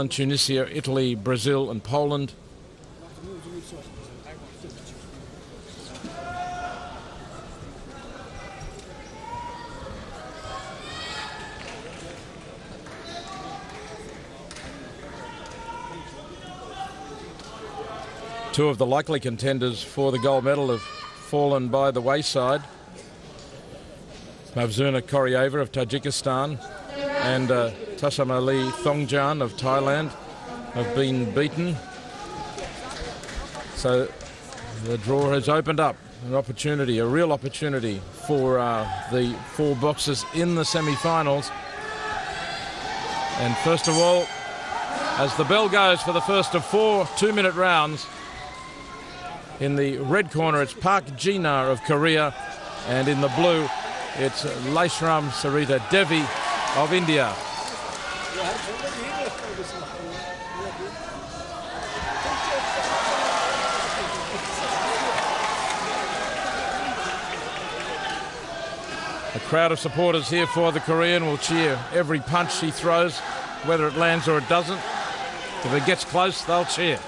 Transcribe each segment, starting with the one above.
Tunisia, Italy, Brazil and Poland. Two of the likely contenders for the gold medal have fallen by the wayside. Mavzuna Koryeva of Tajikistan and Tashamali Thongjan of Thailand have been beaten. So the draw has opened up an opportunity, a real opportunity for the four boxers in the semi-finals. And first of all, as the bell goes for the first of 4 2-minute rounds, in the red corner it's Park Jinar of Korea, and in the blue it's Laishram Sarita Devi of India. A crowd of supporters here for the Korean will cheer every punch he throws, whether it lands or it doesn't. If it gets close, they'll cheer.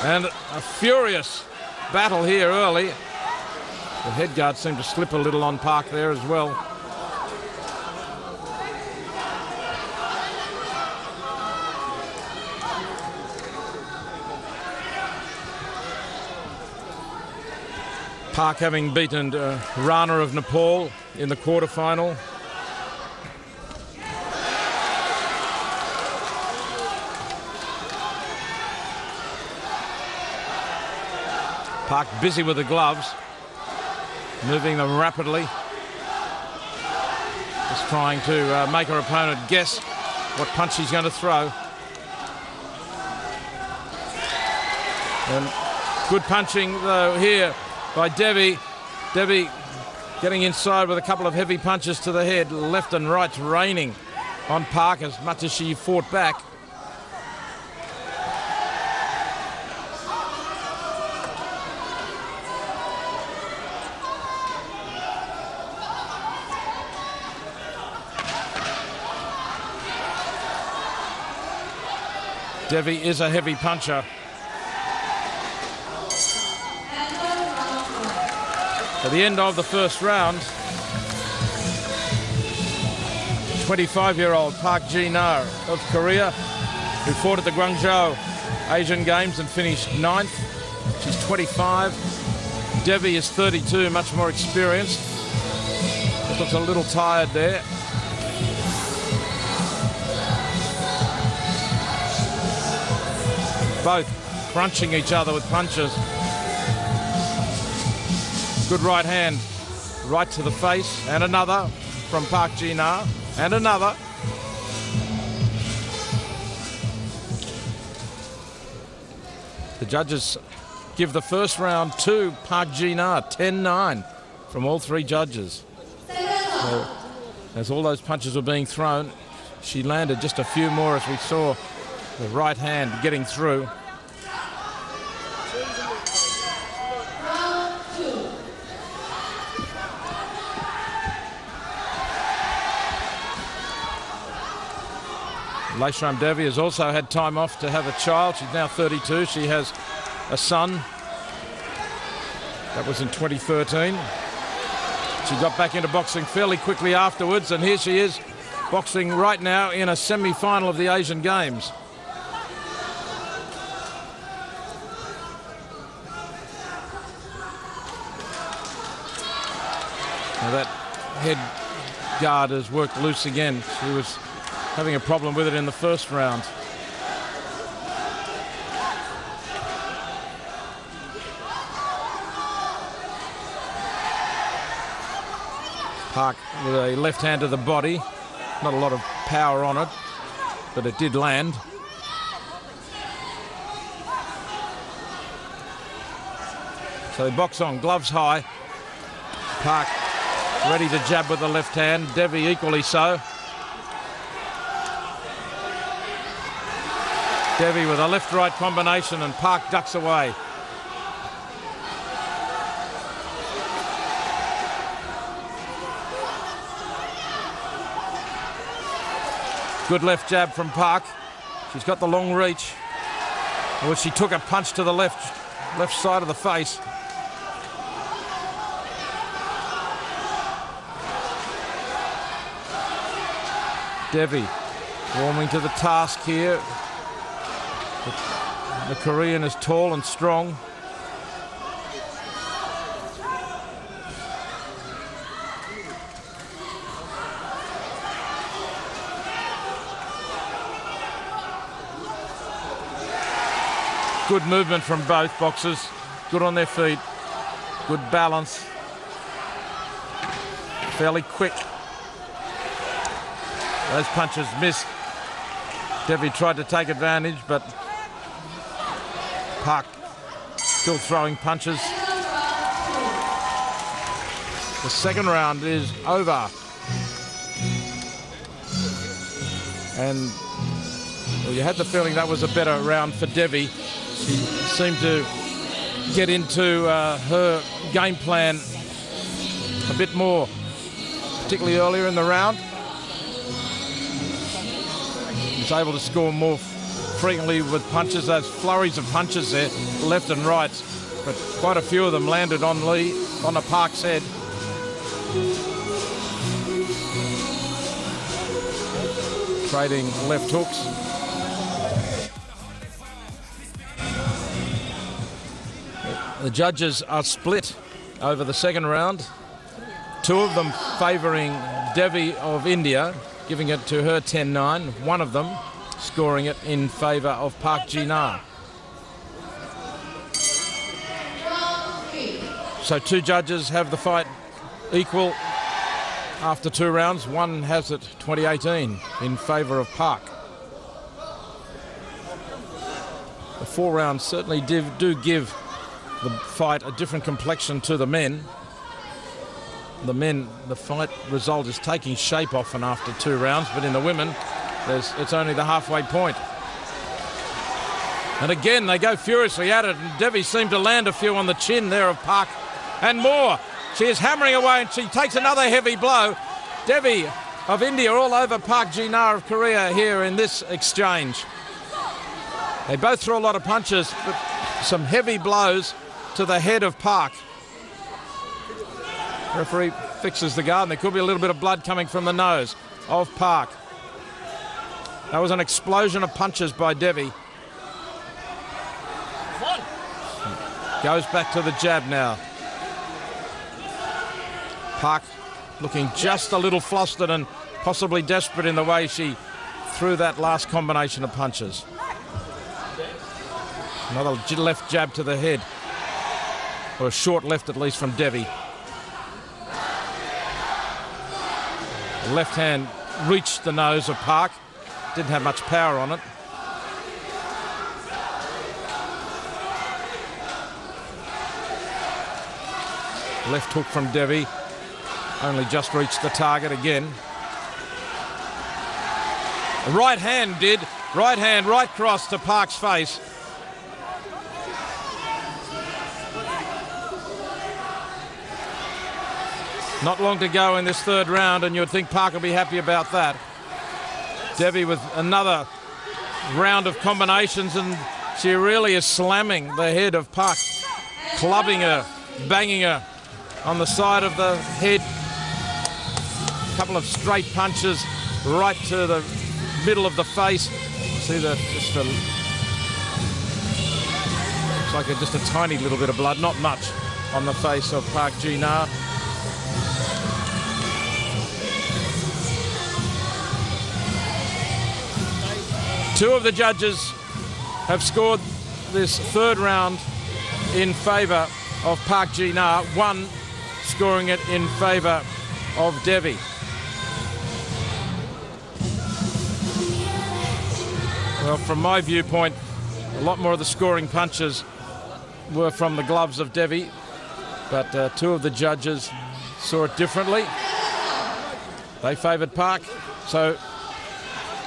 And a furious battle here early. The head guard seemed to slip a little on Park there as well. Park having beaten Rana of Nepal in the quarterfinal. Park busy with the gloves, moving them rapidly. Just trying to make her opponent guess what punch he's going to throw. And good punching though here by Devi. Devi getting inside with a couple of heavy punches to the head, left and right raining on Park as much as she fought back. Devi is a heavy puncher. At the end of the first round, 25-year-old Park Jinar of Korea, who fought at the Guangzhou Asian Games and finished 9th. She's 25. Devi is 32, much more experienced. Looks a little tired there. Both crunching each other with punches. Good right hand, right to the face, and another from Park Jinar, and another. The judges give the first round to Park Jinar, 10-9 from all three judges. So, as all those punches were being thrown, she landed just a few more as we saw the right hand getting through. Laishram Devi has also had time off to have a child. She's now 32. She has a son. That was in 2013. She got back into boxing fairly quickly afterwards, and here she is boxing right now in a semi-final of the Asian Games. Now that head guard has worked loose again. She was having a problem with it in the first round. Park with a left hand to the body. Not a lot of power on it, but it did land. So they box on, gloves high. Park ready to jab with the left hand. Devi equally so. Devi with a left-right combination, and Park ducks away. Good left jab from Park. She's got the long reach. Well, she took a punch to the left side of the face. Devi warming to the task here. The Korean is tall and strong. Good movement from both boxers. Good on their feet. Good balance. Fairly quick. Those punches missed. Devi tried to take advantage, but Park still throwing punches. The second round is over. And well, you had the feeling that was a better round for Devi. She seemed to get into her game plan a bit more, particularly earlier in the round. Was able to score more frequently with punches, those flurries of punches there, left and right, but quite a few of them landed on the Park's head. Trading left hooks. The judges are split over the second round. Two of them favouring Devi of India, giving it to her 10-9. One of them scoring it in favour of Park Ji-na. So two judges have the fight equal after 2 rounds. One has it 20-18 in favour of Park. The 4 rounds certainly do give the fight a different complexion to the men. The men, the fight result is taking shape often after 2 rounds, but in the women, it's only the halfway point. And again, they go furiously at it, and Devi seemed to land a few on the chin there of Park, and more. She is hammering away, and she takes another heavy blow. Devi of India all over Park Ji-na of Korea here in this exchange. They both throw a lot of punches, but some heavy blows to the head of Park. Referee fixes the guard, and there could be a little bit of blood coming from the nose of Park. That was an explosion of punches by Devi. Goes back to the jab now. Park looking just a little flustered and possibly desperate in the way she threw that last combination of punches. Another left jab to the head, or a short left at least from Devi. The left hand reached the nose of Park, didn't have much power on it. Left hook from Devi, only just reached the target again. The right hand did, right cross to Park's face. Not long to go in this 3rd round, and you'd think Park will be happy about that. Devi with another round of combinations, and she really is slamming the head of Park, clubbing her, banging her on the side of the head. A couple of straight punches right to the middle of the face. See that? Looks like just a tiny little bit of blood, not much, on the face of Park Ji-na. Two of the judges have scored this 3rd round in favour of Park Ji-na, one scoring it in favour of Devi. Well, from my viewpoint, a lot more of the scoring punches were from the gloves of Devi, but two of the judges saw it differently. They favoured Park, so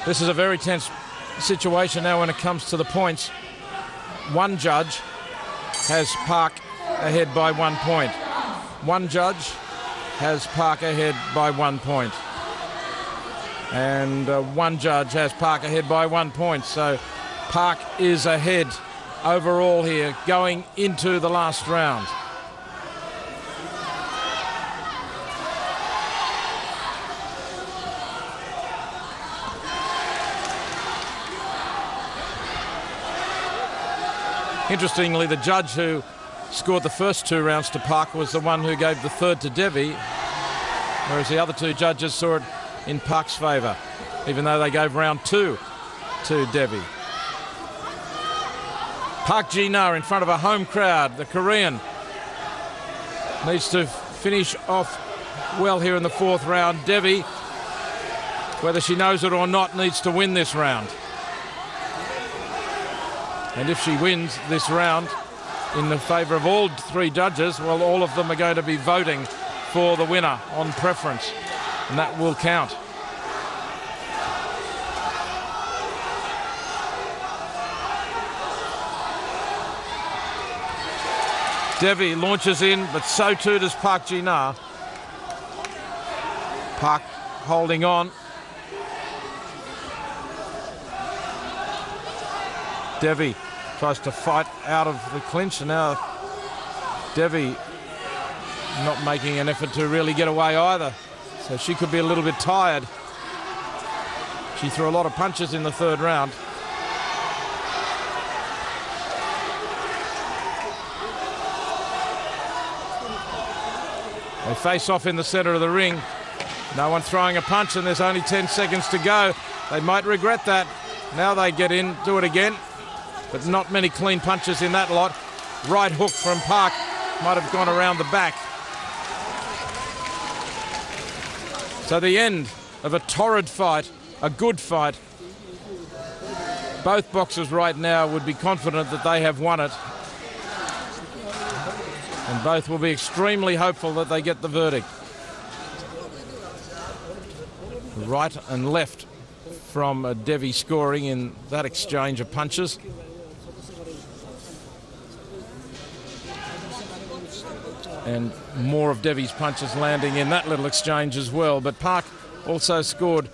this is a very tense situation now when it comes to the points. One judge has Park ahead by 1 point. One judge has Park ahead by 1 point. And one judge has Park ahead by 1 point. So Park is ahead overall here going into the last round. Interestingly, the judge who scored the first 2 rounds to Park was the one who gave the third to Devi, whereas the other 2 judges saw it in Park's favour, even though they gave round 2 to Devi. Park Ji-na in front of a home crowd. The Korean needs to finish off well here in the 4th round. Devi, whether she knows it or not, needs to win this round. And if she wins this round in the favour of all 3 judges, well, all of them are going to be voting for the winner on preference, and that will count. Devi launches in, but so too does Park Ji-na. Park holding on. Devi tries to fight out of the clinch, and now Devi not making an effort to really get away either. So she could be a little bit tired. She threw a lot of punches in the 3rd round. They face off in the centre of the ring. No one throwing a punch, and there's only 10 seconds to go. They might regret that. Now they get in, do it again. But not many clean punches in that lot. Right hook from Park might have gone around the back. So the end of a torrid fight, a good fight. Both boxers right now would be confident that they have won it. And both will be extremely hopeful that they get the verdict. Right and left from Devi scoring in that exchange of punches. And more of Devi's punches landing in that little exchange as well. But Park also scored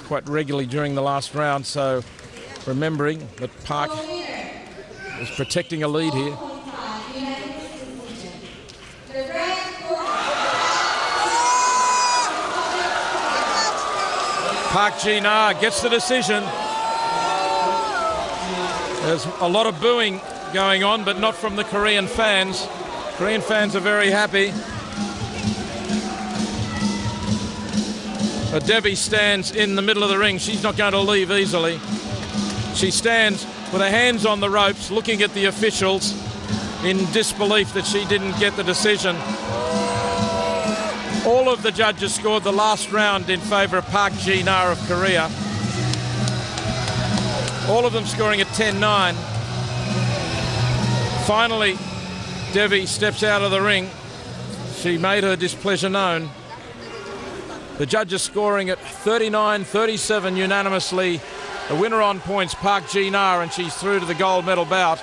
quite regularly during the last round, so remembering that Park is protecting a lead here. Park Ji-na gets the decision. There's a lot of booing going on, but not from the Korean fans. Korean fans are very happy. Devi stands in the middle of the ring. She's not going to leave easily. She stands with her hands on the ropes, looking at the officials in disbelief that she didn't get the decision. All of the judges scored the last round in favour of Park Ji-na of Korea. All of them scoring at 10-9. Finally, Devi steps out of the ring. She made her displeasure known. The judges scoring at 39-37 unanimously. The winner on points, Park Ji-na, and she's through to the gold medal bout.